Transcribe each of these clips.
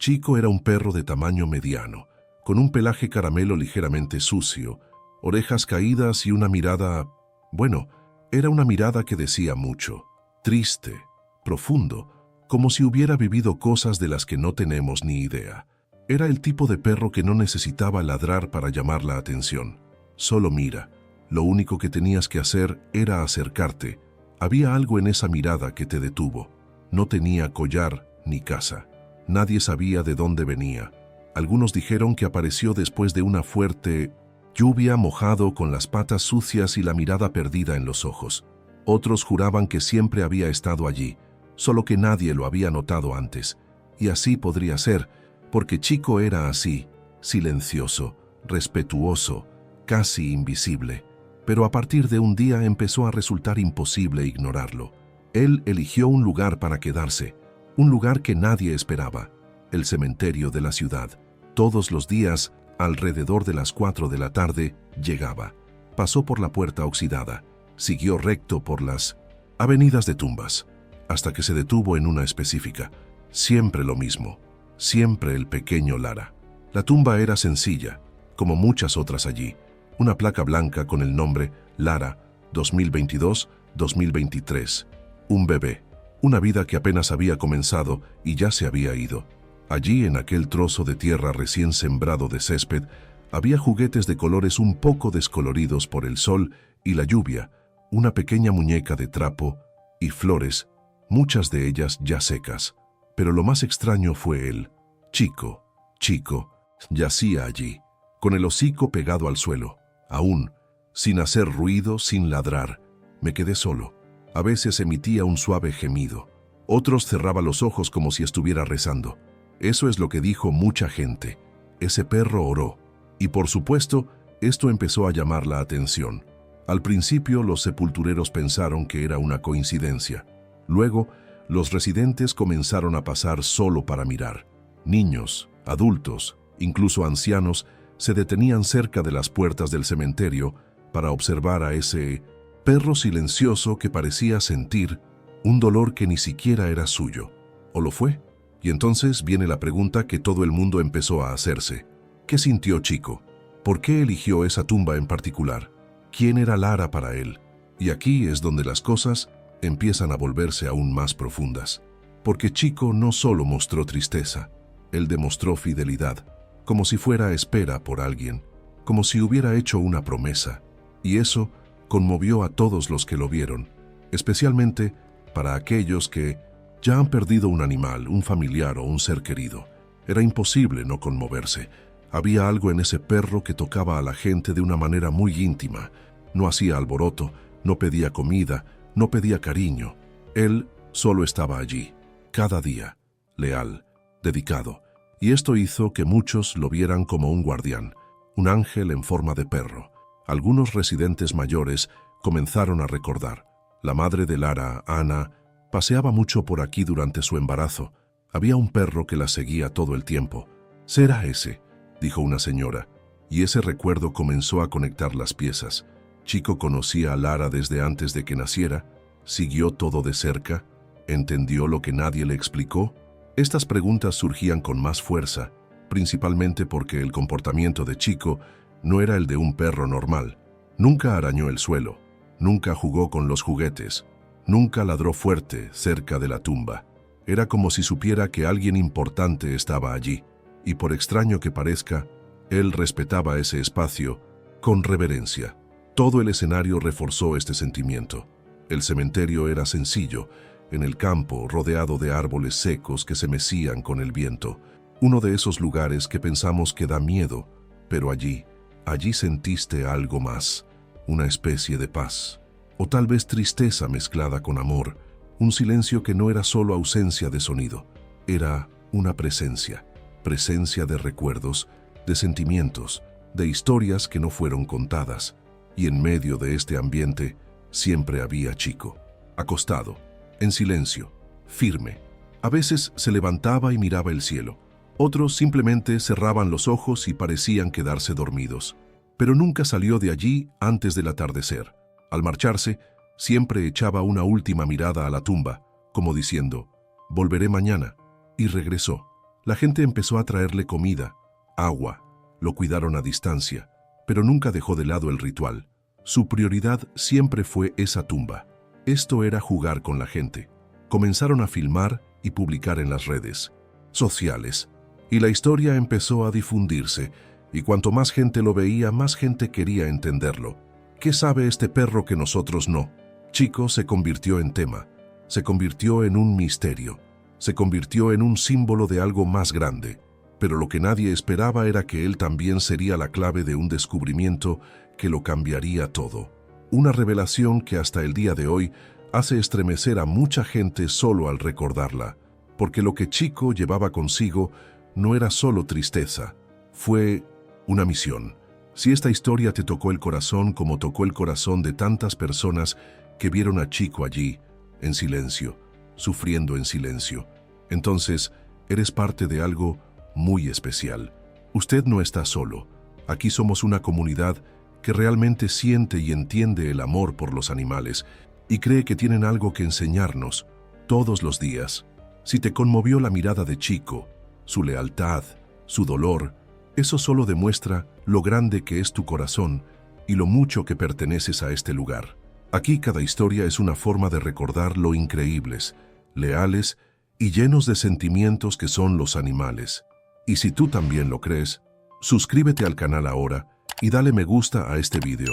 Chico era un perro de tamaño mediano, con un pelaje caramelo ligeramente sucio, orejas caídas y una mirada... Bueno, era una mirada que decía mucho, triste, profundo, como si hubiera vivido cosas de las que no tenemos ni idea. Era el tipo de perro que no necesitaba ladrar para llamar la atención. Solo mira. Lo único que tenías que hacer era acercarte. Había algo en esa mirada que te detuvo. No tenía collar ni casa. Nadie sabía de dónde venía. Algunos dijeron que apareció después de una fuerte lluvia, mojado, con las patas sucias y la mirada perdida en los ojos. Otros juraban que siempre había estado allí, solo que nadie lo había notado antes. Y así podría ser, porque Chico era así, silencioso, respetuoso, casi invisible. Pero a partir de un día empezó a resultar imposible ignorarlo. Él eligió un lugar para quedarse, un lugar que nadie esperaba, el cementerio de la ciudad. Todos los días, alrededor de las 4 de la tarde, llegaba. Pasó por la puerta oxidada, siguió recto por las avenidas de tumbas, hasta que se detuvo en una específica. Siempre lo mismo, siempre el pequeño Lara. La tumba era sencilla, como muchas otras allí. Una placa blanca con el nombre Lara, 2022-2023. Un bebé, una vida que apenas había comenzado y ya se había ido. Allí, en aquel trozo de tierra recién sembrado de césped, había juguetes de colores un poco descoloridos por el sol y la lluvia, una pequeña muñeca de trapo y flores, muchas de ellas ya secas. Pero lo más extraño fue él. Chico, yacía allí, con el hocico pegado al suelo. Aún, sin hacer ruido, sin ladrar. Me quedé solo. A veces emitía un suave gemido. Otros cerraba los ojos como si estuviera rezando. Eso es lo que dijo mucha gente. Ese perro oró. Y por supuesto, esto empezó a llamar la atención. Al principio, los sepultureros pensaron que era una coincidencia. Luego, los residentes comenzaron a pasar solo para mirar. Niños, adultos, incluso ancianos, se detenían cerca de las puertas del cementerio para observar a ese perro silencioso que parecía sentir un dolor que ni siquiera era suyo. ¿O lo fue? Y entonces viene la pregunta que todo el mundo empezó a hacerse. ¿Qué sintió Chico? ¿Por qué eligió esa tumba en particular? ¿Quién era Lara para él? Y aquí es donde las cosas empiezan a volverse aún más profundas. Porque Chico no solo mostró tristeza, él demostró fidelidad, como si fuera espera por alguien, como si hubiera hecho una promesa. Y eso conmovió a todos los que lo vieron, especialmente para aquellos que ya han perdido un animal, un familiar o un ser querido. Era imposible no conmoverse. Había algo en ese perro que tocaba a la gente de una manera muy íntima. No hacía alboroto, no pedía comida, no pedía cariño. Él solo estaba allí, cada día, leal, dedicado. Y esto hizo que muchos lo vieran como un guardián, un ángel en forma de perro. Algunos residentes mayores comenzaron a recordar. La madre de Lara, Ana, paseaba mucho por aquí durante su embarazo. Había un perro que la seguía todo el tiempo. «¿Será ese?», dijo una señora, y ese recuerdo comenzó a conectar las piezas. Chico conocía a Lara desde antes de que naciera, siguió todo de cerca, entendió lo que nadie le explicó. Estas preguntas surgían con más fuerza, principalmente porque el comportamiento de Chico no era el de un perro normal. Nunca arañó el suelo, nunca jugó con los juguetes, nunca ladró fuerte cerca de la tumba. Era como si supiera que alguien importante estaba allí, y por extraño que parezca, él respetaba ese espacio con reverencia. Todo el escenario reforzó este sentimiento. El cementerio era sencillo, en el campo, rodeado de árboles secos que se mecían con el viento. Uno de esos lugares que pensamos que da miedo, pero allí sentiste algo más, una especie de paz. O tal vez tristeza mezclada con amor, un silencio que no era solo ausencia de sonido, era una presencia de recuerdos, de sentimientos, de historias que no fueron contadas. Y en medio de este ambiente siempre había Chico, acostado, en silencio, firme. A veces se levantaba y miraba el cielo. Otros simplemente cerraban los ojos y parecían quedarse dormidos. Pero nunca salió de allí antes del atardecer. Al marcharse, siempre echaba una última mirada a la tumba, como diciendo, «Volveré mañana», y regresó. La gente empezó a traerle comida, agua, lo cuidaron a distancia, pero nunca dejó de lado el ritual. Su prioridad siempre fue esa tumba. Esto era jugar con la gente. Comenzaron a filmar y publicar en las redes sociales, y la historia empezó a difundirse, y cuanto más gente lo veía, más gente quería entenderlo. ¿Qué sabe este perro que nosotros no? Chico se convirtió en tema, se convirtió en un misterio, se convirtió en un símbolo de algo más grande, pero lo que nadie esperaba era que él también sería la clave de un descubrimiento que lo cambiaría todo. Una revelación que hasta el día de hoy hace estremecer a mucha gente solo al recordarla, porque lo que Chico llevaba consigo no era solo tristeza, fue una misión. Si esta historia te tocó el corazón como tocó el corazón de tantas personas que vieron a Chico allí, en silencio, sufriendo en silencio, entonces eres parte de algo muy especial. Usted no está solo. Aquí somos una comunidad que realmente siente y entiende el amor por los animales y cree que tienen algo que enseñarnos todos los días. Si te conmovió la mirada de Chico, su lealtad, su dolor, eso solo demuestra lo grande que es tu corazón y lo mucho que perteneces a este lugar. Aquí cada historia es una forma de recordar lo increíbles, leales y llenos de sentimientos que son los animales. Y si tú también lo crees, suscríbete al canal ahora y dale me gusta a este video.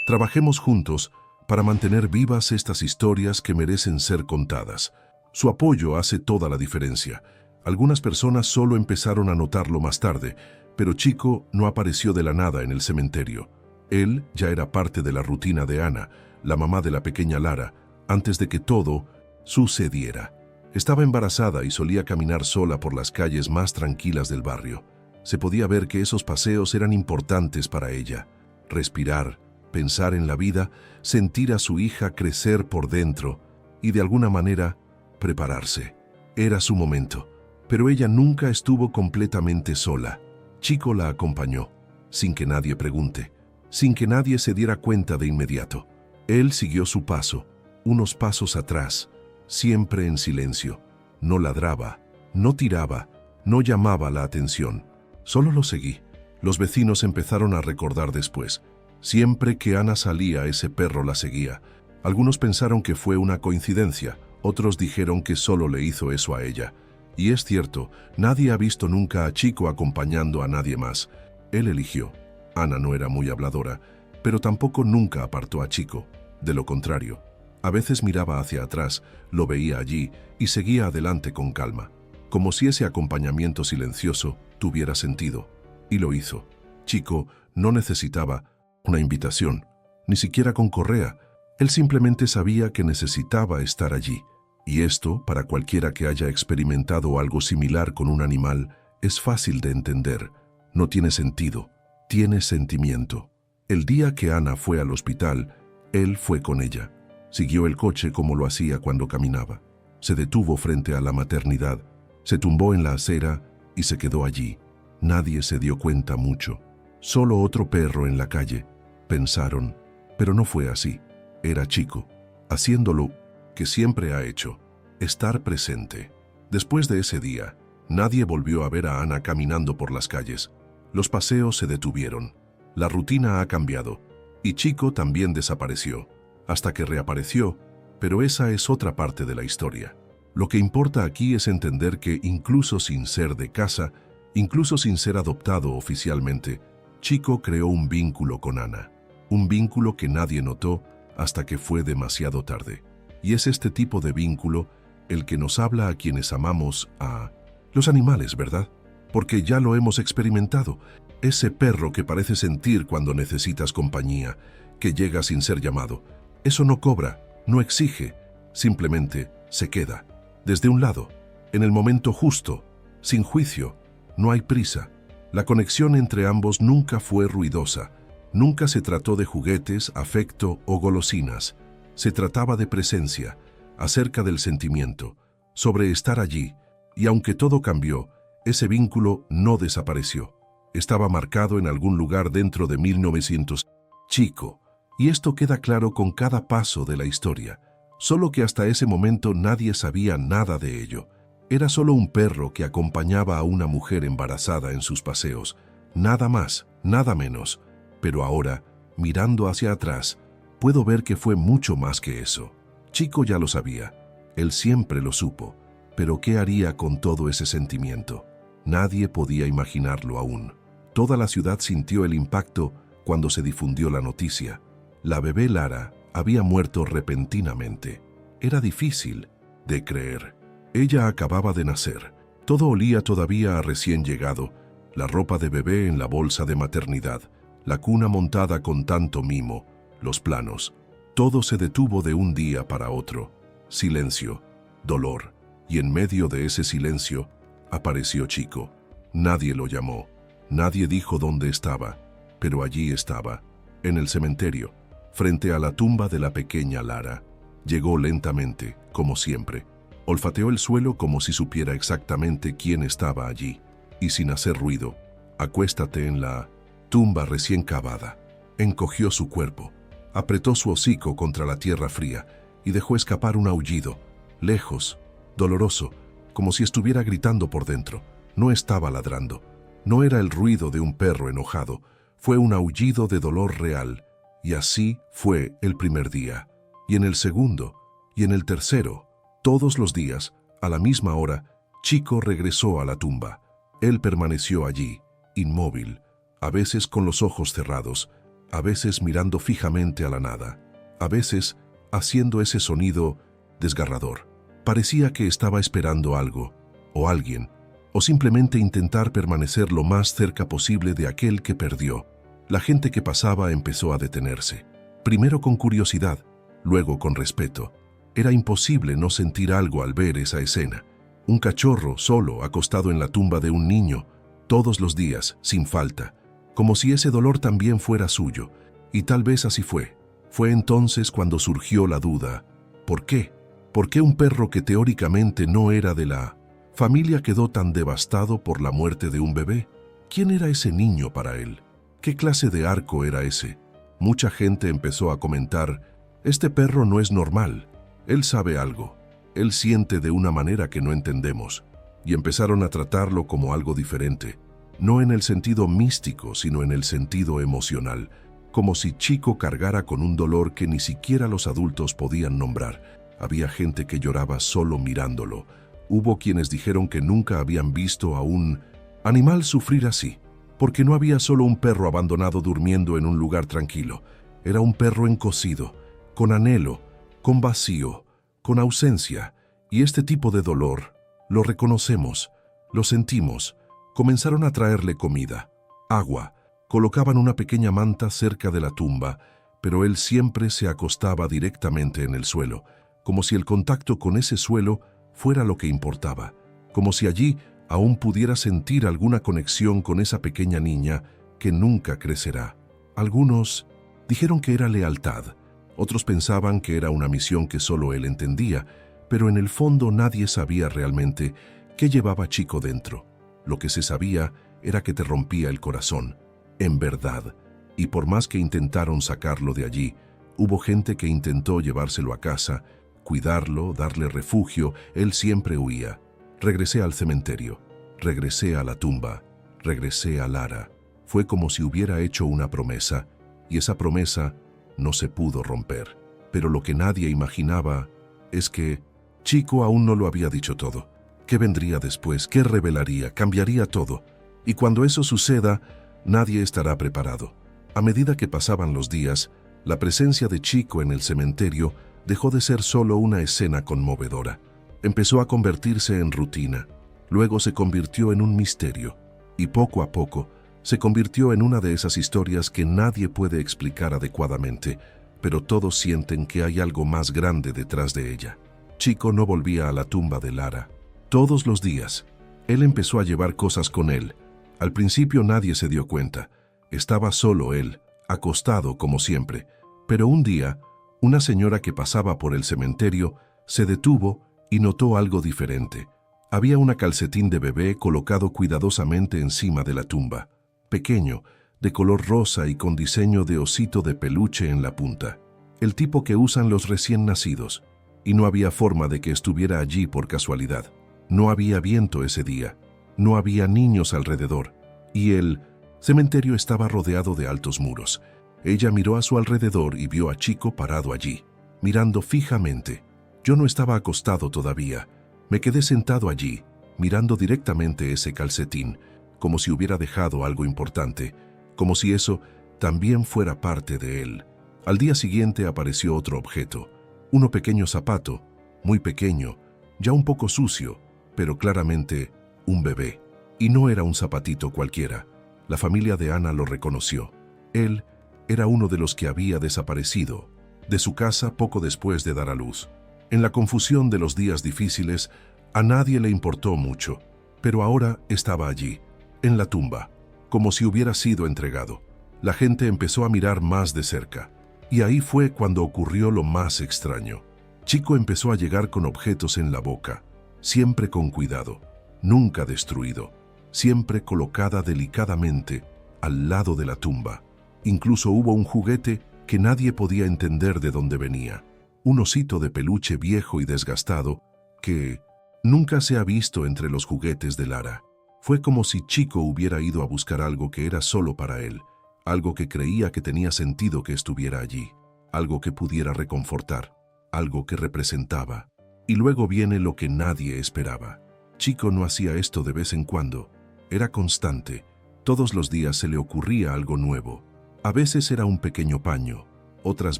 Trabajemos juntos para mantener vivas estas historias que merecen ser contadas. Su apoyo hace toda la diferencia. Algunas personas solo empezaron a notarlo más tarde, pero Chico no apareció de la nada en el cementerio. Él ya era parte de la rutina de Ana, la mamá de la pequeña Lara, antes de que todo sucediera. Estaba embarazada y solía caminar sola por las calles más tranquilas del barrio. Se podía ver que esos paseos eran importantes para ella. Respirar, pensar en la vida, sentir a su hija crecer por dentro y de alguna manera prepararse. Era su momento, pero ella nunca estuvo completamente sola. Chico la acompañó, sin que nadie pregunte, sin que nadie se diera cuenta de inmediato. Él siguió su paso, unos pasos atrás, siempre en silencio. No ladraba, no tiraba, no llamaba la atención. Solo lo seguí. Los vecinos empezaron a recordar después. Siempre que Ana salía, ese perro la seguía. Algunos pensaron que fue una coincidencia, otros dijeron que solo le hizo eso a ella. Y es cierto, nadie ha visto nunca a Chico acompañando a nadie más. Él eligió. Ana no era muy habladora, pero tampoco nunca apartó a Chico. De lo contrario, a veces miraba hacia atrás, lo veía allí y seguía adelante con calma, como si ese acompañamiento silencioso tuviera sentido. Y lo hizo. Chico no necesitaba una invitación, ni siquiera con correa. Él simplemente sabía que necesitaba estar allí. Y esto, para cualquiera que haya experimentado algo similar con un animal, es fácil de entender. No tiene sentido, tiene sentimiento. El día que Ana fue al hospital, él fue con ella. Siguió el coche como lo hacía cuando caminaba. Se detuvo frente a la maternidad, se tumbó en la acera y se quedó allí. Nadie se dio cuenta mucho. Solo otro perro en la calle, pensaron, pero no fue así. Era Chico, haciéndolo que siempre ha hecho, estar presente. Después de ese día, nadie volvió a ver a Ana caminando por las calles. Los paseos se detuvieron. La rutina ha cambiado, y Chico también desapareció, hasta que reapareció, pero esa es otra parte de la historia. Lo que importa aquí es entender que incluso sin ser de casa, incluso sin ser adoptado oficialmente, Chico creó un vínculo con Ana. Un vínculo que nadie notó hasta que fue demasiado tarde. Y es este tipo de vínculo el que nos habla a quienes amamos a los animales, ¿verdad? Porque ya lo hemos experimentado. Ese perro que parece sentir cuando necesitas compañía, que llega sin ser llamado. Eso no cobra, no exige, simplemente se queda. Desde un lado, en el momento justo, sin juicio, no hay prisa. La conexión entre ambos nunca fue ruidosa. Nunca se trató de juguetes, afecto o golosinas. Se trataba de presencia, acerca del sentimiento, sobre estar allí, y aunque todo cambió, ese vínculo no desapareció. Estaba marcado en algún lugar dentro de 1900. Chico, y esto queda claro con cada paso de la historia, solo que hasta ese momento nadie sabía nada de ello. Era solo un perro que acompañaba a una mujer embarazada en sus paseos. Nada más, nada menos. Pero ahora, mirando hacia atrás, puedo ver que fue mucho más que eso. Chico ya lo sabía. Él siempre lo supo. Pero ¿qué haría con todo ese sentimiento? Nadie podía imaginarlo aún. Toda la ciudad sintió el impacto cuando se difundió la noticia. La bebé Lara había muerto repentinamente. Era difícil de creer. Ella acababa de nacer. Todo olía todavía a recién llegado. La ropa de bebé en la bolsa de maternidad, la cuna montada con tanto mimo, los planos. Todo se detuvo de un día para otro. Silencio, dolor. Y en medio de ese silencio, apareció Chico. Nadie lo llamó. Nadie dijo dónde estaba. Pero allí estaba, en el cementerio, frente a la tumba de la pequeña Lara. Llegó lentamente, como siempre. Olfateó el suelo como si supiera exactamente quién estaba allí. Y sin hacer ruido, acuéstate en la tumba recién cavada. Encogió su cuerpo, apretó su hocico contra la tierra fría y dejó escapar un aullido, lejos, doloroso, como si estuviera gritando por dentro. No estaba ladrando. No era el ruido de un perro enojado. Fue un aullido de dolor real. Y así fue el primer día. Y en el segundo, y en el tercero, todos los días, a la misma hora, Chico regresó a la tumba. Él permaneció allí, inmóvil, a veces con los ojos cerrados, a veces mirando fijamente a la nada, a veces haciendo ese sonido desgarrador. Parecía que estaba esperando algo, o alguien, o simplemente intentar permanecer lo más cerca posible de aquel que perdió. La gente que pasaba empezó a detenerse, primero con curiosidad, luego con respeto. Era imposible no sentir algo al ver esa escena. Un cachorro solo acostado en la tumba de un niño, todos los días, sin falta, como si ese dolor también fuera suyo. Y tal vez así fue. Fue entonces cuando surgió la duda. ¿Por qué? ¿Por qué un perro que teóricamente no era de la familia quedó tan devastado por la muerte de un bebé? ¿Quién era ese niño para él? ¿Qué clase de arco era ese? Mucha gente empezó a comentar, este perro no es normal, él sabe algo, él siente de una manera que no entendemos, y empezaron a tratarlo como algo diferente, no en el sentido místico, sino en el sentido emocional, como si Chico cargara con un dolor que ni siquiera los adultos podían nombrar. Había gente que lloraba solo mirándolo. Hubo quienes dijeron que nunca habían visto a un animal sufrir así, porque no había solo un perro abandonado durmiendo en un lugar tranquilo. Era un perro encosido, con anhelo, con vacío, con ausencia, y este tipo de dolor, lo reconocemos, lo sentimos. Comenzaron a traerle comida, agua, colocaban una pequeña manta cerca de la tumba, pero él siempre se acostaba directamente en el suelo, como si el contacto con ese suelo fuera lo que importaba, como si allí aún pudiera sentir alguna conexión con esa pequeña niña que nunca crecerá. Algunos dijeron que era lealtad, otros pensaban que era una misión que solo él entendía, pero en el fondo nadie sabía realmente qué llevaba Chico dentro. Lo que se sabía era que te rompía el corazón, en verdad, y por más que intentaron sacarlo de allí, hubo gente que intentó llevárselo a casa, cuidarlo, darle refugio, él siempre huía. Regresé al cementerio, regresé a la tumba, regresé a Lara. Fue como si hubiera hecho una promesa, y esa promesa no se pudo romper. Pero lo que nadie imaginaba es que Chico aún no lo había dicho todo. ¿Qué vendría después? ¿Qué revelaría? Cambiaría todo. Y cuando eso suceda, nadie estará preparado. A medida que pasaban los días, la presencia de Chico en el cementerio dejó de ser solo una escena conmovedora. Empezó a convertirse en rutina. Luego se convirtió en un misterio. Y poco a poco, se convirtió en una de esas historias que nadie puede explicar adecuadamente, pero todos sienten que hay algo más grande detrás de ella. Chico no volvía a la tumba de Lara. Todos los días, él empezó a llevar cosas con él. Al principio nadie se dio cuenta. Estaba solo él, acostado como siempre. Pero un día, una señora que pasaba por el cementerio se detuvo y notó algo diferente. Había un calcetín de bebé colocado cuidadosamente encima de la tumba, pequeño, de color rosa y con diseño de osito de peluche en la punta, el tipo que usan los recién nacidos, y no había forma de que estuviera allí por casualidad. No había viento ese día, no había niños alrededor, y el cementerio estaba rodeado de altos muros. Ella miró a su alrededor y vio a Chico parado allí, mirando fijamente. Yo no estaba acostado todavía. Me quedé sentado allí, mirando directamente ese calcetín, como si hubiera dejado algo importante, como si eso también fuera parte de él. Al día siguiente apareció otro objeto, uno pequeño zapato, muy pequeño, ya un poco sucio, pero claramente un bebé. Y no era un zapatito cualquiera. La familia de Ana lo reconoció. Él era uno de los que había desaparecido de su casa poco después de dar a luz. En la confusión de los días difíciles, a nadie le importó mucho, pero ahora estaba allí, en la tumba, como si hubiera sido entregado. La gente empezó a mirar más de cerca, y ahí fue cuando ocurrió lo más extraño. Chico empezó a llegar con objetos en la boca, siempre con cuidado, nunca destruido, siempre colocada delicadamente al lado de la tumba. Incluso hubo un juguete que nadie podía entender de dónde venía, un osito de peluche viejo y desgastado que nunca se ha visto entre los juguetes de Lara. Fue como si Chico hubiera ido a buscar algo que era solo para él, algo que creía que tenía sentido que estuviera allí, algo que pudiera reconfortar, algo que representaba. Y luego viene lo que nadie esperaba. Chico no hacía esto de vez en cuando, era constante. Todos los días se le ocurría algo nuevo. A veces era un pequeño paño, otras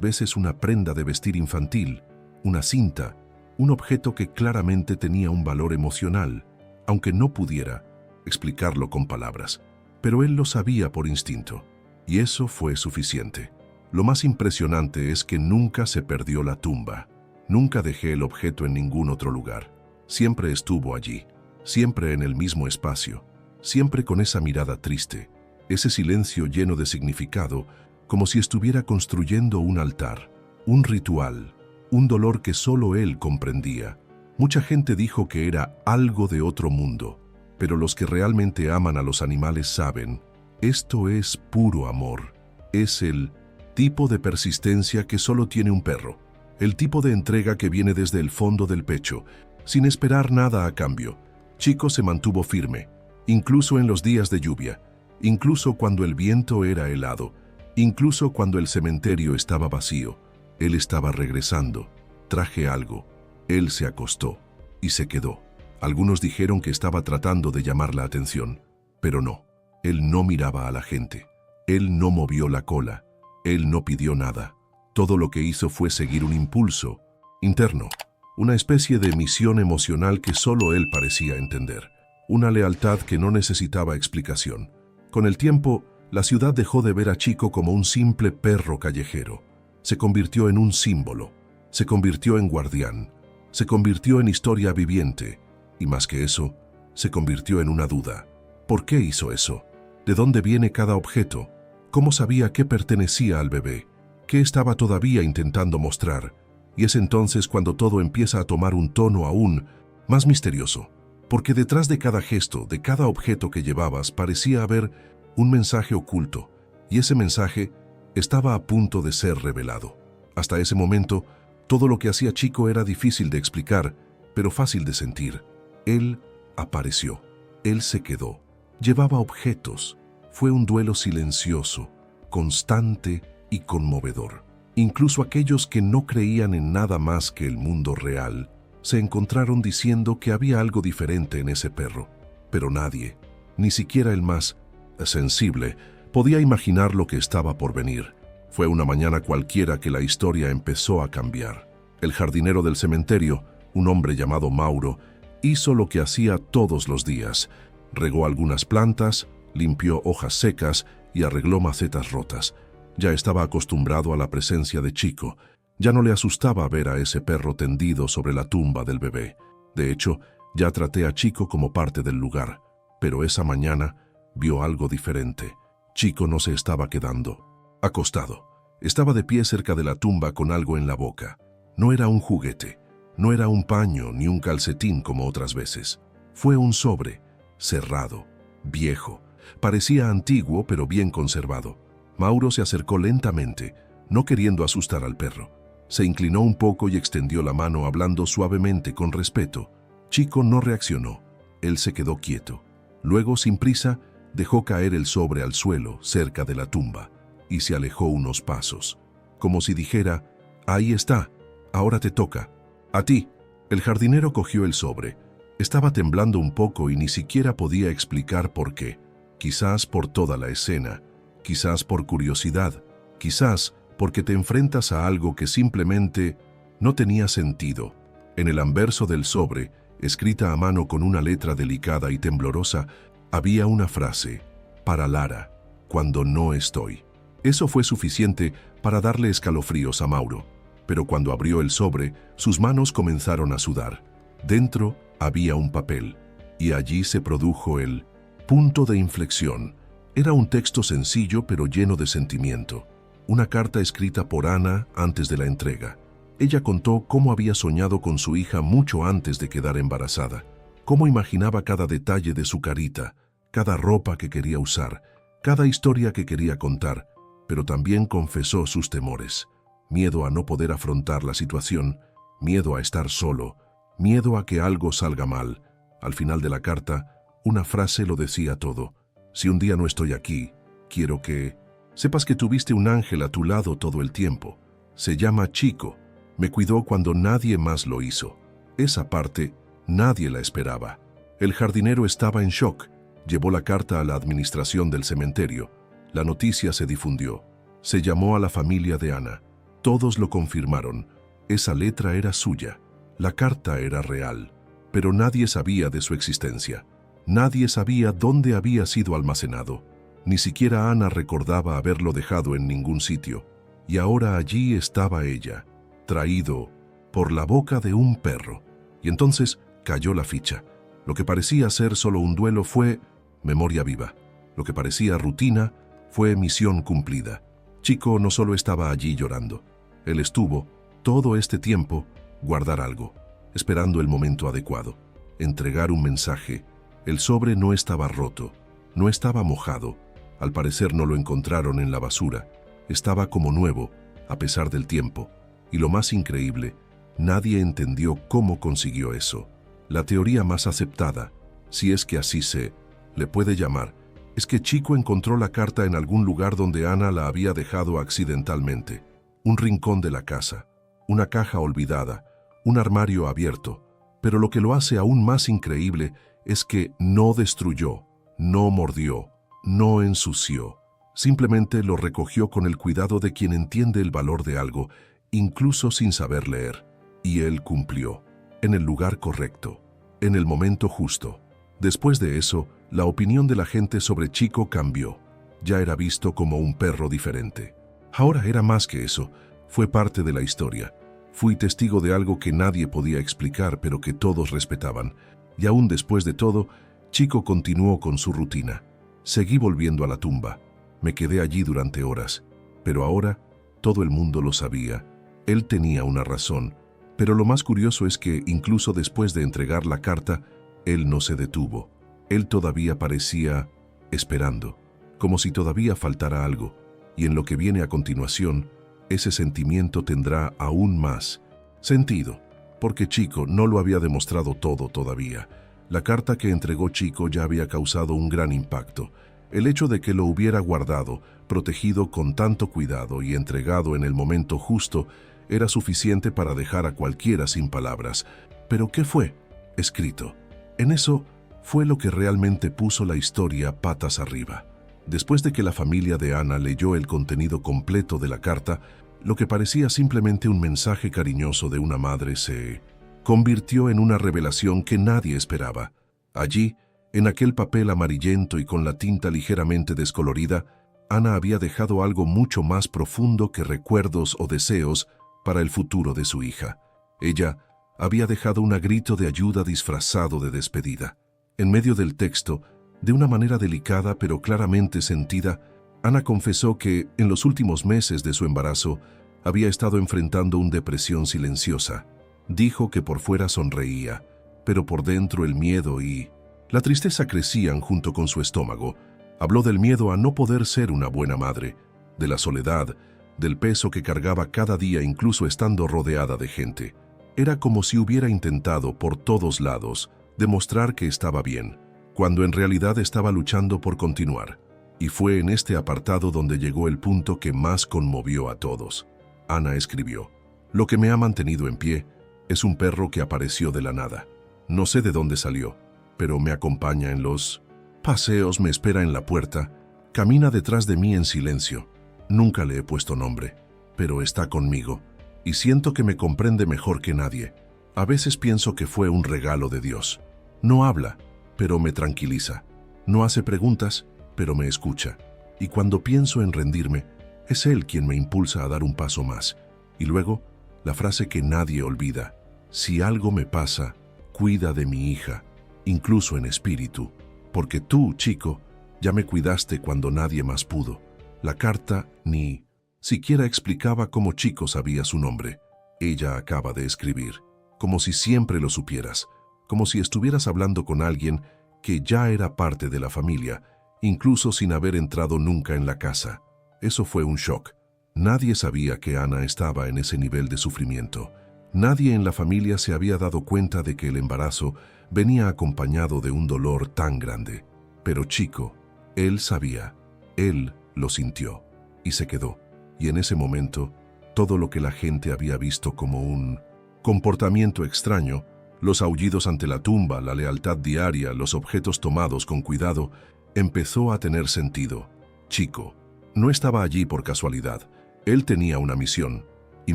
veces una prenda de vestir infantil, una cinta, un objeto que claramente tenía un valor emocional, aunque no pudiera explicarlo con palabras. Pero él lo sabía por instinto, y eso fue suficiente. Lo más impresionante es que nunca se perdió la tumba. Nunca dejé el objeto en ningún otro lugar. Siempre estuvo allí, siempre en el mismo espacio, siempre con esa mirada triste, ese silencio lleno de significado, como si estuviera construyendo un altar, un ritual, un dolor que solo él comprendía. Mucha gente dijo que era algo de otro mundo, pero los que realmente aman a los animales saben, esto es puro amor. Es el tipo de persistencia que solo tiene un perro, el tipo de entrega que viene desde el fondo del pecho, sin esperar nada a cambio. Chico se mantuvo firme, incluso en los días de lluvia, incluso cuando el viento era helado, incluso cuando el cementerio estaba vacío. Él estaba regresando. Traje algo. Él se acostó y se quedó. Algunos dijeron que estaba tratando de llamar la atención, pero no. Él no miraba a la gente. Él no movió la cola. Él no pidió nada. Todo lo que hizo fue seguir un impulso interno, una especie de misión emocional que solo él parecía entender, una lealtad que no necesitaba explicación. Con el tiempo, la ciudad dejó de ver a Chico como un simple perro callejero. Se convirtió en un símbolo, se convirtió en guardián, se convirtió en historia viviente, y más que eso, se convirtió en una duda. ¿Por qué hizo eso? ¿De dónde viene cada objeto? ¿Cómo sabía qué pertenecía al bebé? ¿Qué estaba todavía intentando mostrar? Y es entonces cuando todo empieza a tomar un tono aún más misterioso, porque detrás de cada gesto, de cada objeto que llevabas, parecía haber un mensaje oculto, y ese mensaje estaba a punto de ser revelado. Hasta ese momento, todo lo que hacía Chico era difícil de explicar, pero fácil de sentir. Él apareció, él se quedó, llevaba objetos. Fue un duelo silencioso, constante y conmovedor. Incluso aquellos que no creían en nada más que el mundo real, se encontraron diciendo que había algo diferente en ese perro. Pero nadie, ni siquiera el más sensible, podía imaginar lo que estaba por venir. Fue una mañana cualquiera que la historia empezó a cambiar. El jardinero del cementerio, un hombre llamado Mauro, hizo lo que hacía todos los días. Regó algunas plantas, limpió hojas secas y arregló macetas rotas. Ya estaba acostumbrado a la presencia de Chico. Ya no le asustaba ver a ese perro tendido sobre la tumba del bebé. De hecho, ya traté a Chico como parte del lugar. Pero esa mañana vio algo diferente. Chico no se estaba quedando acostado. Estaba de pie cerca de la tumba con algo en la boca. No era un juguete, no era un paño ni un calcetín como otras veces. Fue un sobre, cerrado, viejo. Parecía antiguo pero bien conservado. Mauro se acercó lentamente, no queriendo asustar al perro. Se inclinó un poco y extendió la mano hablando suavemente con respeto. Chico no reaccionó. Él se quedó quieto. Luego, sin prisa, dejó caer el sobre al suelo, cerca de la tumba, y se alejó unos pasos, como si dijera: «Ahí está, ahora te toca. A ti». El jardinero cogió el sobre. Estaba temblando un poco y ni siquiera podía explicar por qué. Quizás por toda la escena, quizás por curiosidad, quizás porque te enfrentas a algo que simplemente no tenía sentido. En el anverso del sobre, escrita a mano con una letra delicada y temblorosa, había una frase: «Para Lara, cuando no estoy». Eso fue suficiente para darle escalofríos a Mauro. Pero cuando abrió el sobre, sus manos comenzaron a sudar. Dentro había un papel, y allí se produjo el punto de inflexión. Era un texto sencillo pero lleno de sentimiento. Una carta escrita por Ana antes de la entrega. Ella contó cómo había soñado con su hija mucho antes de quedar embarazada, cómo imaginaba cada detalle de su carita, cada ropa que quería usar, cada historia que quería contar, pero también confesó sus temores. Miedo a no poder afrontar la situación, miedo a estar solo, miedo a que algo salga mal. Al final de la carta, una frase lo decía todo: «Si un día no estoy aquí, quiero que sepas que tuviste un ángel a tu lado todo el tiempo. Se llama Chico. Me cuidó cuando nadie más lo hizo». Esa parte, nadie la esperaba. El jardinero estaba en shock. Llevó la carta a la administración del cementerio. La noticia se difundió. Se llamó a la familia de Ana. Todos lo confirmaron. Esa letra era suya. La carta era real. Pero nadie sabía de su existencia. Nadie sabía dónde había sido almacenado. Ni siquiera Ana recordaba haberlo dejado en ningún sitio. Y ahora allí estaba ella, traído por la boca de un perro. Y entonces cayó la ficha. Lo que parecía ser solo un duelo fue memoria viva. Lo que parecía rutina fue misión cumplida. Chico no solo estaba allí llorando. Él estuvo, todo este tiempo, guardar algo, esperando el momento adecuado, entregar un mensaje. El sobre no estaba roto, no estaba mojado. Al parecer no lo encontraron en la basura. Estaba como nuevo, a pesar del tiempo. Y lo más increíble, nadie entendió cómo consiguió eso. La teoría más aceptada, si es que así se le puede llamar, es que Chico encontró la carta en algún lugar donde Ana la había dejado accidentalmente. Un rincón de la casa, una caja olvidada, un armario abierto. Pero lo que lo hace aún más increíble es que no destruyó, no mordió, no ensució. Simplemente lo recogió con el cuidado de quien entiende el valor de algo, incluso sin saber leer. Y él cumplió, en el lugar correcto, en el momento justo. Después de eso, la opinión de la gente sobre Chico cambió. Ya era visto como un perro diferente. Ahora era más que eso, fue parte de la historia. Fui testigo de algo que nadie podía explicar, pero que todos respetaban. Y aún después de todo, Chico continuó con su rutina. Seguí volviendo a la tumba. Me quedé allí durante horas. Pero ahora, todo el mundo lo sabía. Él tenía una razón. Pero lo más curioso es que, incluso después de entregar la carta, él no se detuvo. Él todavía parecía esperando, como si todavía faltara algo. Y en lo que viene a continuación, ese sentimiento tendrá aún más sentido, porque Chico no lo había demostrado todo todavía. La carta que entregó Chico ya había causado un gran impacto. El hecho de que lo hubiera guardado, protegido con tanto cuidado y entregado en el momento justo, era suficiente para dejar a cualquiera sin palabras. ¿Pero qué fue escrito? En eso fue lo que realmente puso la historia patas arriba. Después de que la familia de Ana leyó el contenido completo de la carta, lo que parecía simplemente un mensaje cariñoso de una madre se convirtió en una revelación que nadie esperaba. Allí, en aquel papel amarillento y con la tinta ligeramente descolorida, Ana había dejado algo mucho más profundo que recuerdos o deseos para el futuro de su hija. Ella había dejado un grito de ayuda disfrazado de despedida. En medio del texto, de una manera delicada pero claramente sentida, Ana confesó que, en los últimos meses de su embarazo, había estado enfrentando una depresión silenciosa. Dijo que por fuera sonreía, pero por dentro el miedo y la tristeza crecían junto con su estómago. Habló del miedo a no poder ser una buena madre, de la soledad, del peso que cargaba cada día incluso estando rodeada de gente. Era como si hubiera intentado por todos lados demostrar que estaba bien, cuando en realidad estaba luchando por continuar. Y fue en este apartado donde llegó el punto que más conmovió a todos. Ana escribió: "Lo que me ha mantenido en pie es un perro que apareció de la nada. No sé de dónde salió, pero me acompaña en los paseos, me espera en la puerta, camina detrás de mí en silencio. Nunca le he puesto nombre, pero está conmigo, y siento que me comprende mejor que nadie. A veces pienso que fue un regalo de Dios. No habla, pero me tranquiliza. No hace preguntas, pero me escucha. Y cuando pienso en rendirme, es Él quien me impulsa a dar un paso más. Y luego, la frase que nadie olvida: si algo me pasa, cuida de mi hija, incluso en espíritu, porque tú, chico, ya me cuidaste cuando nadie más pudo". La carta ni siquiera explicaba cómo Chico sabía su nombre. Ella acaba de escribir, como si siempre lo supieras, como si estuvieras hablando con alguien que ya era parte de la familia, incluso sin haber entrado nunca en la casa. Eso fue un shock. Nadie sabía que Ana estaba en ese nivel de sufrimiento. Nadie en la familia se había dado cuenta de que el embarazo venía acompañado de un dolor tan grande. Pero Chico, él sabía, él lo sintió y se quedó. Y en ese momento, todo lo que la gente había visto como un comportamiento extraño, los aullidos ante la tumba, la lealtad diaria, los objetos tomados con cuidado, empezó a tener sentido. Chico no estaba allí por casualidad. Él tenía una misión, y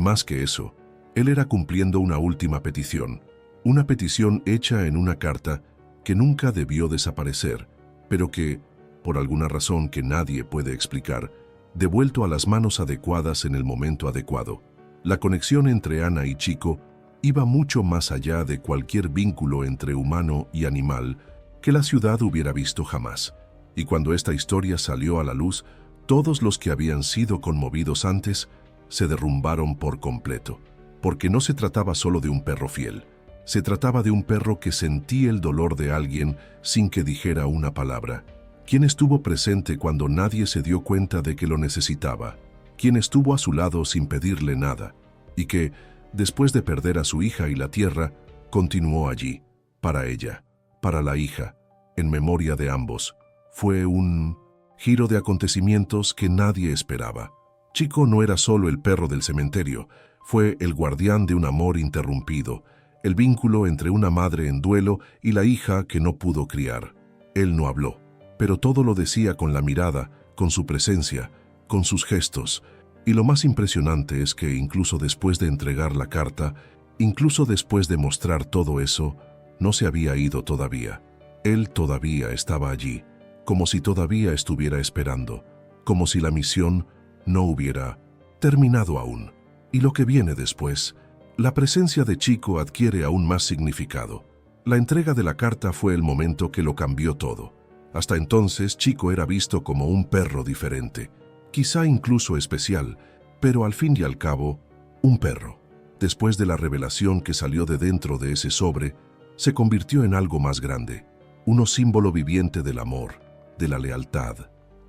más que eso, él era cumpliendo una última petición, una petición hecha en una carta que nunca debió desaparecer, pero que, por alguna razón que nadie puede explicar, devuelto a las manos adecuadas en el momento adecuado. La conexión entre Ana y Chico iba mucho más allá de cualquier vínculo entre humano y animal que la ciudad hubiera visto jamás. Y cuando esta historia salió a la luz, todos los que habían sido conmovidos antes se derrumbaron por completo, porque no se trataba solo de un perro fiel. Se trataba de un perro que sentía el dolor de alguien sin que dijera una palabra. Quien estuvo presente cuando nadie se dio cuenta de que lo necesitaba. Quien estuvo a su lado sin pedirle nada. Y que, después de perder a su hija y la tierra, continuó allí, para ella, para la hija, en memoria de ambos. Fue un giro de acontecimientos que nadie esperaba. Chico no era solo el perro del cementerio, fue el guardián de un amor interrumpido, el vínculo entre una madre en duelo y la hija que no pudo criar. Él no habló, pero todo lo decía con la mirada, con su presencia, con sus gestos. Y lo más impresionante es que incluso después de entregar la carta, incluso después de mostrar todo eso, no se había ido todavía. Él todavía estaba allí, como si todavía estuviera esperando, como si la misión no hubiera terminado aún. Y lo que viene después, la presencia de Chico adquiere aún más significado. La entrega de la carta fue el momento que lo cambió todo. Hasta entonces, Chico era visto como un perro diferente, quizá incluso especial, pero al fin y al cabo, un perro. Después de la revelación que salió de dentro de ese sobre, se convirtió en algo más grande, un símbolo viviente del amor, de la lealtad,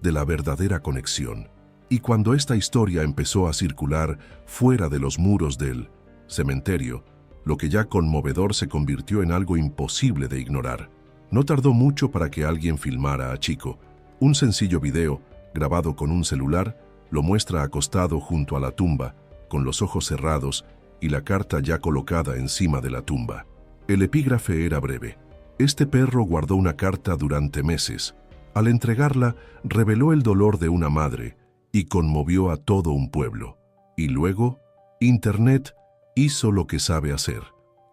de la verdadera conexión. Y cuando esta historia empezó a circular fuera de los muros del cementerio, lo que ya conmovedor se convirtió en algo imposible de ignorar. No tardó mucho para que alguien filmara a Chico. Un sencillo video, grabado con un celular, lo muestra acostado junto a la tumba, con los ojos cerrados y la carta ya colocada encima de la tumba. El epígrafe era breve. Este perro guardó una carta durante meses. Al entregarla, reveló el dolor de una madre y conmovió a todo un pueblo. Y luego, Internet hizo lo que sabe hacer.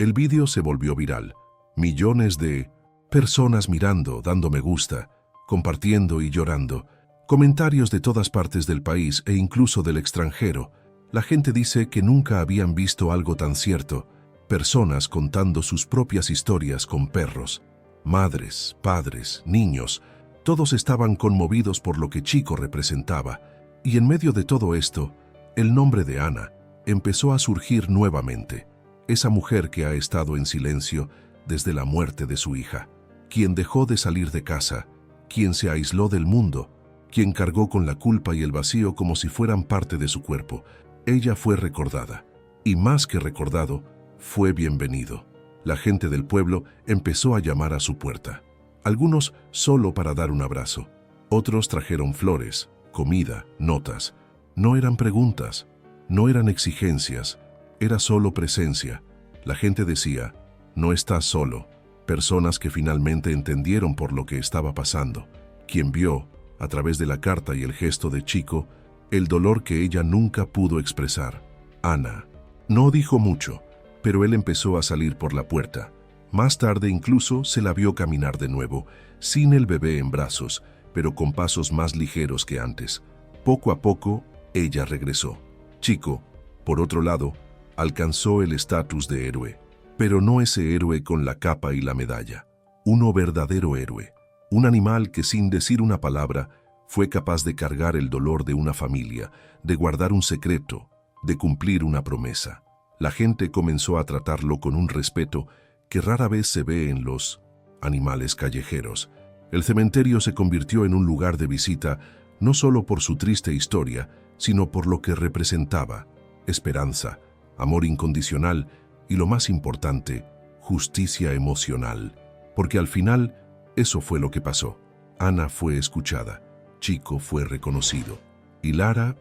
El vídeo se volvió viral. Millones de personas mirando, dando me gusta, compartiendo y llorando. Comentarios de todas partes del país e incluso del extranjero. La gente dice que nunca habían visto algo tan cierto. Personas contando sus propias historias con perros. Madres, padres, niños, todos estaban conmovidos por lo que Chico representaba. Y en medio de todo esto, el nombre de Ana empezó a surgir nuevamente. Esa mujer que ha estado en silencio desde la muerte de su hija, quien dejó de salir de casa, quien se aisló del mundo, quien cargó con la culpa y el vacío como si fueran parte de su cuerpo. Ella fue recordada, y más que recordado, fue bienvenido. La gente del pueblo empezó a llamar a su puerta. Algunos solo para dar un abrazo. Otros trajeron flores, comida, notas. No eran preguntas, no eran exigencias, era solo presencia. La gente decía, no estás solo. Personas que finalmente entendieron por lo que estaba pasando. Quien vio, a través de la carta y el gesto de Chico, el dolor que ella nunca pudo expresar. Ana. No dijo mucho, pero él empezó a salir por la puerta. Más tarde incluso se la vio caminar de nuevo, sin el bebé en brazos, pero con pasos más ligeros que antes. Poco a poco, ella regresó. Chico, por otro lado, alcanzó el estatus de héroe, pero no ese héroe con la capa y la medalla. Uno verdadero héroe. Un animal que sin decir una palabra fue capaz de cargar el dolor de una familia, de guardar un secreto, de cumplir una promesa. La gente comenzó a tratarlo con un respeto que rara vez se ve en los animales callejeros. El cementerio se convirtió en un lugar de visita no solo por su triste historia, sino por lo que representaba: esperanza, amor incondicional y, lo más importante, justicia emocional. Porque al final, eso fue lo que pasó. Ana fue escuchada, Chico fue reconocido. Y Lara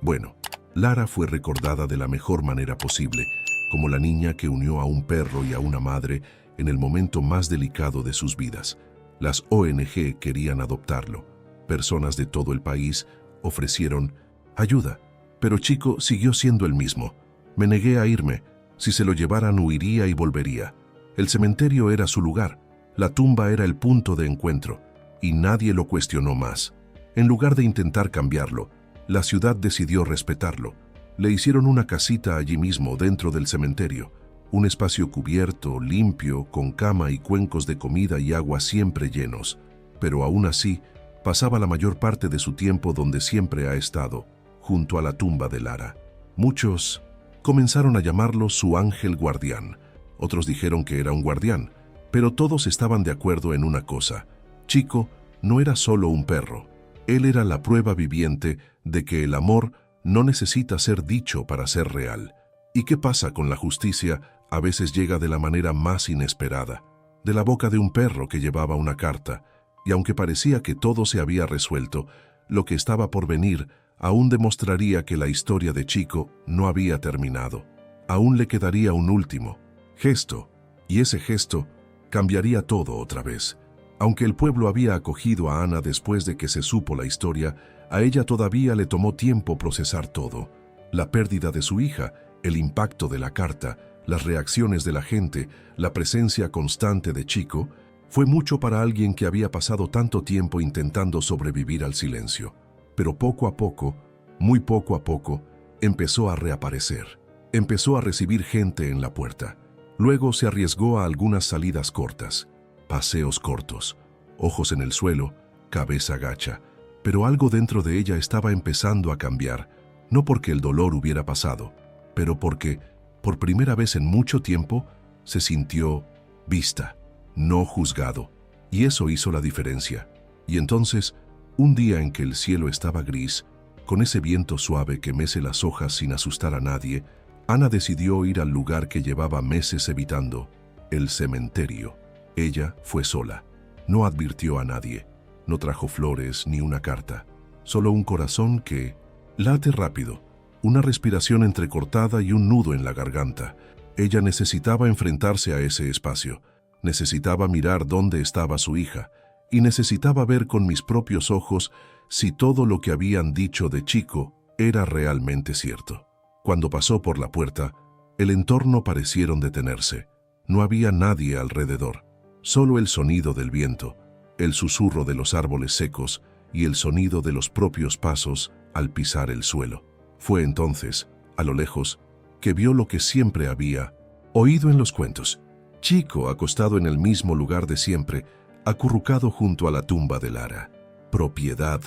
fue recordada de la mejor manera posible, como la niña que unió a un perro y a una madre en el momento más delicado de sus vidas. Las ONG querían adoptarlo. Personas de todo el país ofrecieron ayuda, pero Chico siguió siendo el mismo. Me negué a irme. Si se lo llevaran, huiría y volvería. El cementerio era su lugar, la tumba era el punto de encuentro, y nadie lo cuestionó más. En lugar de intentar cambiarlo, la ciudad decidió respetarlo. Le hicieron una casita allí mismo, dentro del cementerio. Un espacio cubierto, limpio, con cama y cuencos de comida y agua siempre llenos. Pero aún así, pasaba la mayor parte de su tiempo donde siempre ha estado, junto a la tumba de Lara. Muchos comenzaron a llamarlo su ángel guardián. Otros dijeron que era un guardián, pero todos estaban de acuerdo en una cosa: Chico no era solo un perro. Él era la prueba viviente de que el amor no necesita ser dicho para ser real. ¿Y qué pasa con la justicia? A veces llega de la manera más inesperada, de la boca de un perro que llevaba una carta, y aunque parecía que todo se había resuelto, lo que estaba por venir aún demostraría que la historia de Chico no había terminado. Aún le quedaría un último gesto, y ese gesto cambiaría todo otra vez. Aunque el pueblo había acogido a Ana después de que se supo la historia, a ella todavía le tomó tiempo procesar todo. La pérdida de su hija, el impacto de la carta, las reacciones de la gente, la presencia constante de Chico, fue mucho para alguien que había pasado tanto tiempo intentando sobrevivir al silencio. Pero poco a poco, muy poco a poco, empezó a reaparecer. Empezó a recibir gente en la puerta. Luego se arriesgó a algunas salidas cortas, paseos cortos, ojos en el suelo, cabeza gacha. Pero algo dentro de ella estaba empezando a cambiar, no porque el dolor hubiera pasado, pero porque, por primera vez en mucho tiempo, se sintió vista, no juzgado. Y eso hizo la diferencia. Y entonces, un día en que el cielo estaba gris, con ese viento suave que mece las hojas sin asustar a nadie, Ana decidió ir al lugar que llevaba meses evitando, el cementerio. Ella fue sola, no advirtió a nadie, no trajo flores ni una carta, solo un corazón que late rápido, una respiración entrecortada y un nudo en la garganta. Ella necesitaba enfrentarse a ese espacio, necesitaba mirar dónde estaba su hija, y necesitaba ver con mis propios ojos si todo lo que habían dicho de Chico era realmente cierto. Cuando pasó por la puerta, el entorno parecieron detenerse. No había nadie alrededor, solo el sonido del viento, el susurro de los árboles secos y el sonido de los propios pasos al pisar el suelo. Fue entonces, a lo lejos, que vio lo que siempre había oído en los cuentos. Chico acostado en el mismo lugar de siempre, acurrucado junto a la tumba de Lara. Propiedad,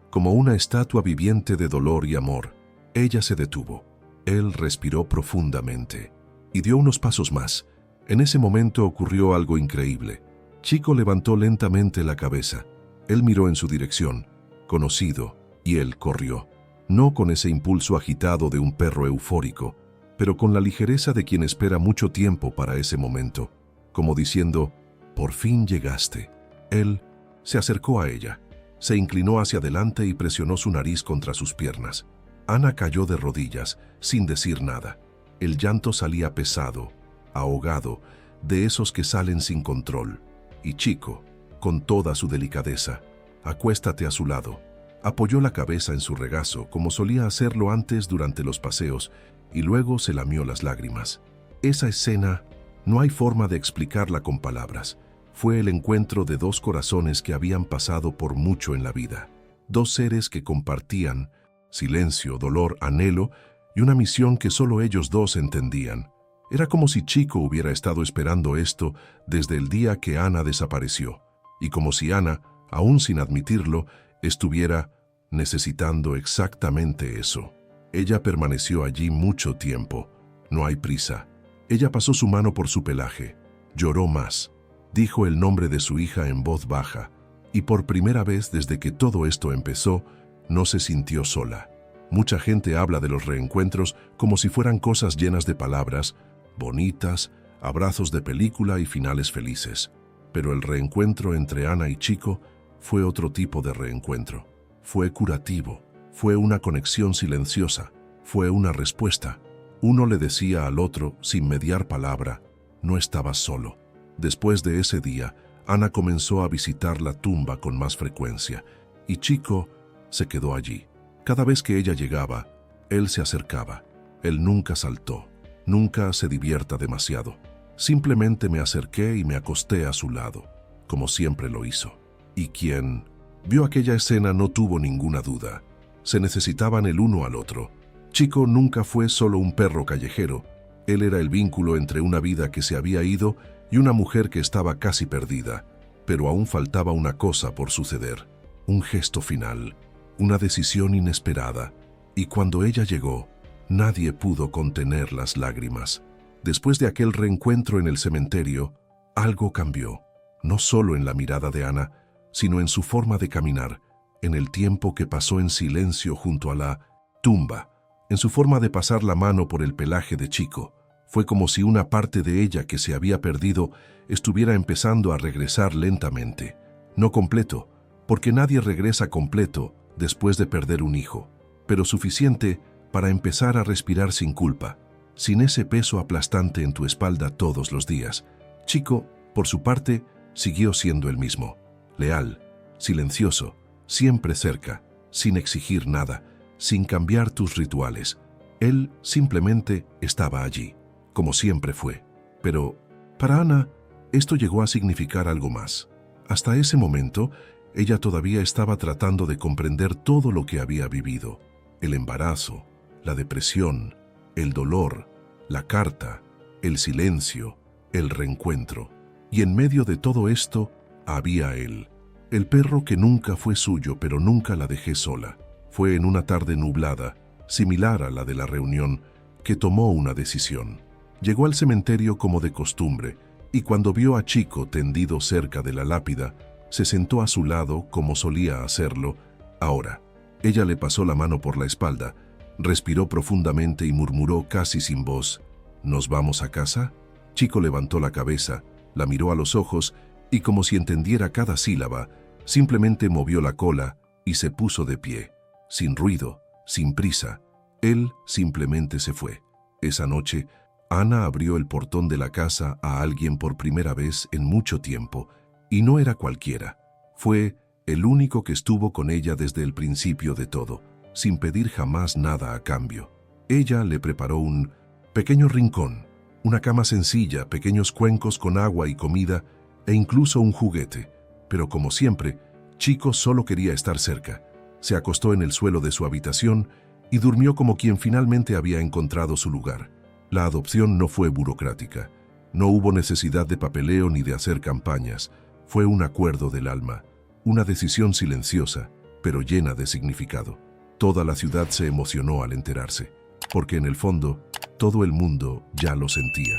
como una estatua viviente de dolor y amor. Ella se detuvo. Él respiró profundamente y dio unos pasos más. En ese momento ocurrió algo increíble. Chico levantó lentamente la cabeza. Él miró en su dirección, conocido, y él corrió. No con ese impulso agitado de un perro eufórico, pero con la ligereza de quien espera mucho tiempo para ese momento, como diciendo, «Por fin llegaste». Él se acercó a ella, se inclinó hacia adelante y presionó su nariz contra sus piernas. Ana cayó de rodillas, sin decir nada. El llanto salía pesado, ahogado, de esos que salen sin control. Y Chico, con toda su delicadeza, «Acuéstate a su lado». Apoyó la cabeza en su regazo, como solía hacerlo antes durante los paseos, y luego se lamió las lágrimas. Esa escena no hay forma de explicarla con palabras. Fue el encuentro de dos corazones que habían pasado por mucho en la vida. Dos seres que compartían silencio, dolor, anhelo y una misión que solo ellos dos entendían. Era como si Chico hubiera estado esperando esto desde el día que Ana desapareció, y como si Ana, aún sin admitirlo, estuviera necesitando exactamente eso. Ella permaneció allí mucho tiempo. No hay prisa. Ella pasó su mano por su pelaje. Lloró más. Dijo el nombre de su hija en voz baja. Y por primera vez desde que todo esto empezó, no se sintió sola. Mucha gente habla de los reencuentros como si fueran cosas llenas de palabras, bonitas, abrazos de película y finales felices. Pero el reencuentro entre Ana y Chico fue otro tipo de reencuentro. Fue curativo, fue una conexión silenciosa, fue una respuesta. Uno le decía al otro, sin mediar palabra, no estabas solo. Después de ese día, Ana comenzó a visitar la tumba con más frecuencia, y Chico se quedó allí. Cada vez que ella llegaba, él se acercaba. Él nunca saltó, nunca se divierta demasiado. Simplemente me acerqué y me acosté a su lado, como siempre lo hizo. Y quien vio aquella escena no tuvo ninguna duda. Se necesitaban el uno al otro. Chico nunca fue solo un perro callejero. Él era el vínculo entre una vida que se había ido y una mujer que estaba casi perdida. Pero aún faltaba una cosa por suceder. Un gesto final, una decisión inesperada. Y cuando ella llegó, nadie pudo contener las lágrimas. Después de aquel reencuentro en el cementerio, algo cambió. No solo en la mirada de Ana, sino en su forma de caminar, en el tiempo que pasó en silencio junto a la tumba, en su forma de pasar la mano por el pelaje de Chico. Fue como si una parte de ella que se había perdido estuviera empezando a regresar lentamente. No completo, porque nadie regresa completo después de perder un hijo, pero suficiente para empezar a respirar sin culpa, sin ese peso aplastante en tu espalda todos los días. Chico, por su parte, siguió siendo el mismo. Leal, silencioso, siempre cerca, sin exigir nada, sin cambiar tus rituales. Él simplemente estaba allí, como siempre fue. Pero, para Ana, esto llegó a significar algo más. Hasta ese momento, ella todavía estaba tratando de comprender todo lo que había vivido. El embarazo, la depresión, el dolor, la carta, el silencio, el reencuentro. Y en medio de todo esto, había él, el perro que nunca fue suyo, pero nunca la dejé sola. Fue en una tarde nublada, similar a la de la reunión, que tomó una decisión. Llegó al cementerio como de costumbre, y cuando vio a Chico tendido cerca de la lápida, se sentó a su lado como solía hacerlo. Ahora, ella le pasó la mano por la espalda, respiró profundamente y murmuró casi sin voz, ¿nos vamos a casa? Chico levantó la cabeza, la miró a los ojos y como si entendiera cada sílaba, simplemente movió la cola y se puso de pie, sin ruido, sin prisa. Él simplemente se fue. Esa noche, Ana abrió el portón de la casa a alguien por primera vez en mucho tiempo, y no era cualquiera. Fue el único que estuvo con ella desde el principio de todo, sin pedir jamás nada a cambio. Ella le preparó un pequeño rincón, una cama sencilla, pequeños cuencos con agua y comida, e incluso un juguete. Pero como siempre, Chico solo quería estar cerca. Se acostó en el suelo de su habitación y durmió como quien finalmente había encontrado su lugar. La adopción no fue burocrática. No hubo necesidad de papeleo ni de hacer campañas. Fue un acuerdo del alma, una decisión silenciosa, pero llena de significado. Toda la ciudad se emocionó al enterarse, porque en el fondo, todo el mundo ya lo sentía.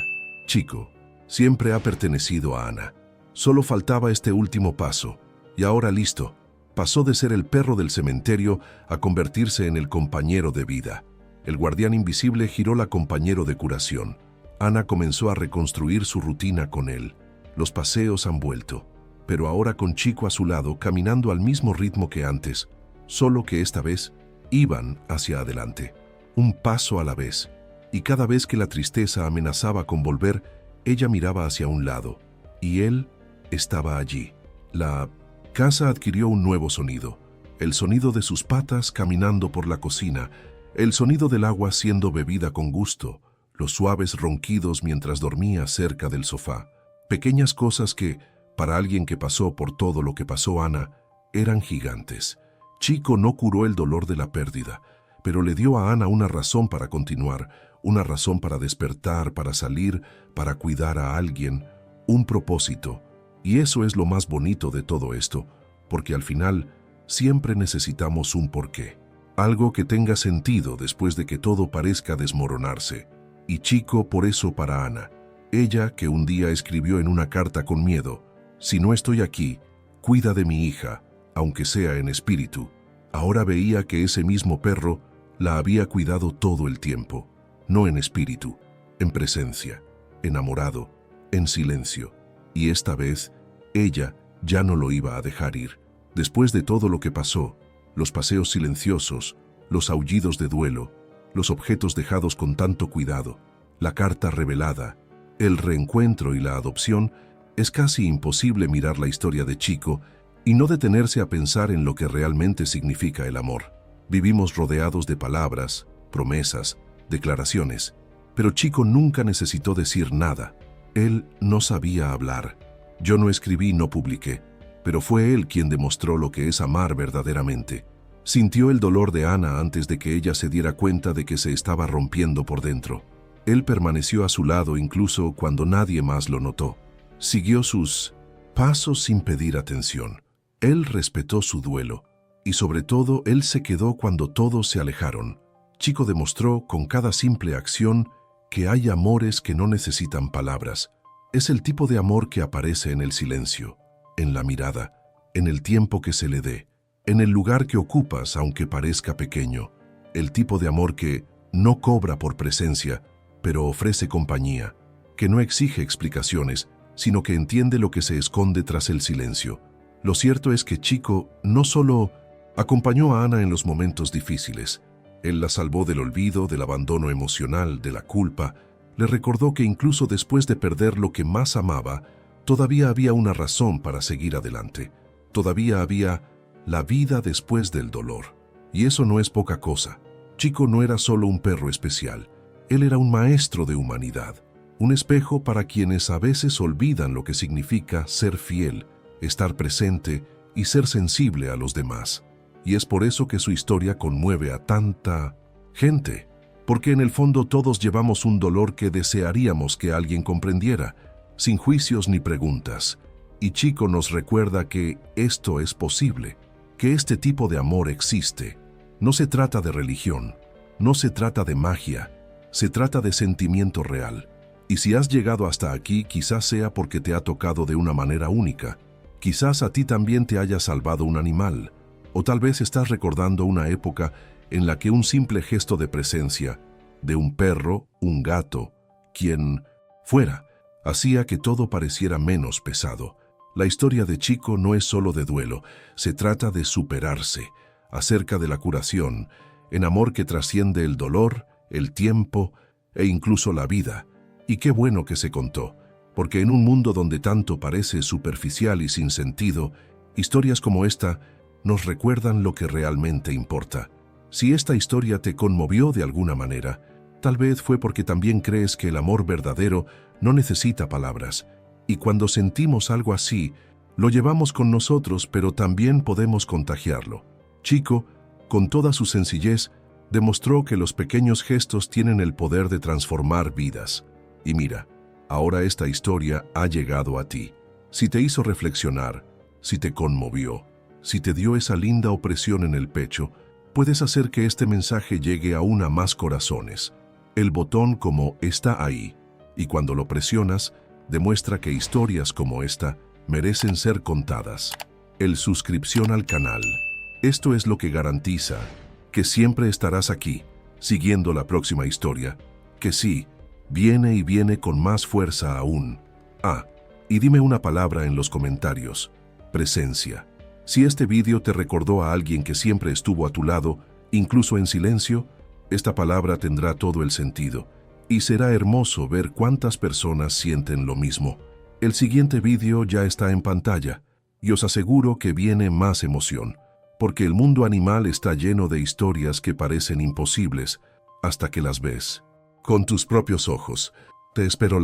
Chico siempre ha pertenecido a Ana. Solo faltaba este último paso, y ahora listo. Pasó de ser el perro del cementerio a convertirse en el compañero de vida. El guardián invisible giró la compañero de curación. Ana comenzó a reconstruir su rutina con él. Los paseos han vuelto, pero ahora con Chico a su lado, caminando al mismo ritmo que antes, solo que esta vez iban hacia adelante, un paso a la vez, y cada vez que la tristeza amenazaba con volver, ella miraba hacia un lado, y él estaba allí. La casa adquirió un nuevo sonido, el sonido de sus patas caminando por la cocina, el sonido del agua siendo bebida con gusto, los suaves ronquidos mientras dormía cerca del sofá. Pequeñas cosas que, para alguien que pasó por todo lo que pasó Ana, eran gigantes. Chico no curó el dolor de la pérdida, pero le dio a Ana una razón para continuar, una razón para despertar, para salir, para cuidar a alguien, un propósito. Y eso es lo más bonito de todo esto, porque al final siempre necesitamos un porqué. Algo que tenga sentido después de que todo parezca desmoronarse. Y Chico por eso para Ana. Ella que un día escribió en una carta con miedo: si no estoy aquí, cuida de mi hija, aunque sea en espíritu. Ahora veía que ese mismo perro la había cuidado todo el tiempo, no en espíritu, en presencia, enamorado, en silencio. Y esta vez, ella ya no lo iba a dejar ir. Después de todo lo que pasó, los paseos silenciosos, los aullidos de duelo, los objetos dejados con tanto cuidado, la carta revelada, el reencuentro y la adopción, es casi imposible mirar la historia de Chico y no detenerse a pensar en lo que realmente significa el amor. Vivimos rodeados de palabras, promesas, declaraciones, pero Chico nunca necesitó decir nada. Él no sabía hablar. Yo no escribí, no publiqué, pero fue él quien demostró lo que es amar verdaderamente. Sintió el dolor de Ana antes de que ella se diera cuenta de que se estaba rompiendo por dentro. Él permaneció a su lado incluso cuando nadie más lo notó. Siguió sus pasos sin pedir atención. Él respetó su duelo, y sobre todo él se quedó cuando todos se alejaron. Chico demostró con cada simple acción que hay amores que no necesitan palabras. Es el tipo de amor que aparece en el silencio, en la mirada, en el tiempo que se le dé, en el lugar que ocupas aunque parezca pequeño. El tipo de amor que no cobra por presencia, pero ofrece compañía, que no exige explicaciones, sino que entiende lo que se esconde tras el silencio. Lo cierto es que Chico no solo acompañó a Ana en los momentos difíciles, él la salvó del olvido, del abandono emocional, de la culpa. Le recordó que incluso después de perder lo que más amaba, todavía había una razón para seguir adelante. Todavía había la vida después del dolor. Y eso no es poca cosa. Chico no era solo un perro especial. Él era un maestro de humanidad. Un espejo para quienes a veces olvidan lo que significa ser fiel, estar presente y ser sensible a los demás. Y es por eso que su historia conmueve a tanta gente. Porque en el fondo todos llevamos un dolor que desearíamos que alguien comprendiera, sin juicios ni preguntas. Y Chico nos recuerda que esto es posible, que este tipo de amor existe. No se trata de religión, no se trata de magia, se trata de sentimiento real. Y si has llegado hasta aquí, quizás sea porque te ha tocado de una manera única. Quizás a ti también te haya salvado un animal, o tal vez estás recordando una época en la que un simple gesto de presencia, de un perro, un gato, quien fuera, hacía que todo pareciera menos pesado. La historia de Chico no es solo de duelo, se trata de superarse, acerca de la curación, en amor que trasciende el dolor, el tiempo e incluso la vida. Y qué bueno que se contó, porque en un mundo donde tanto parece superficial y sin sentido, historias como esta nos recuerdan lo que realmente importa. Si esta historia te conmovió de alguna manera, tal vez fue porque también crees que el amor verdadero no necesita palabras. Y cuando sentimos algo así, lo llevamos con nosotros, pero también podemos contagiarlo. Chico, con toda su sencillez, demostró que los pequeños gestos tienen el poder de transformar vidas. Y mira, ahora esta historia ha llegado a ti. Si te hizo reflexionar, si te conmovió, si te dio esa linda opresión en el pecho, puedes hacer que este mensaje llegue aún a más corazones. El botón como está ahí, y cuando lo presionas, demuestra que historias como esta merecen ser contadas. El suscripción al canal. Esto es lo que garantiza que siempre estarás aquí, siguiendo la próxima historia, que sí, viene y viene con más fuerza aún. Y dime una palabra en los comentarios: presencia. Si este vídeo te recordó a alguien que siempre estuvo a tu lado, incluso en silencio, esta palabra tendrá todo el sentido. Y será hermoso ver cuántas personas sienten lo mismo. El siguiente vídeo ya está en pantalla, y os aseguro que viene más emoción, porque el mundo animal está lleno de historias que parecen imposibles hasta que las ves con tus propios ojos. Te espero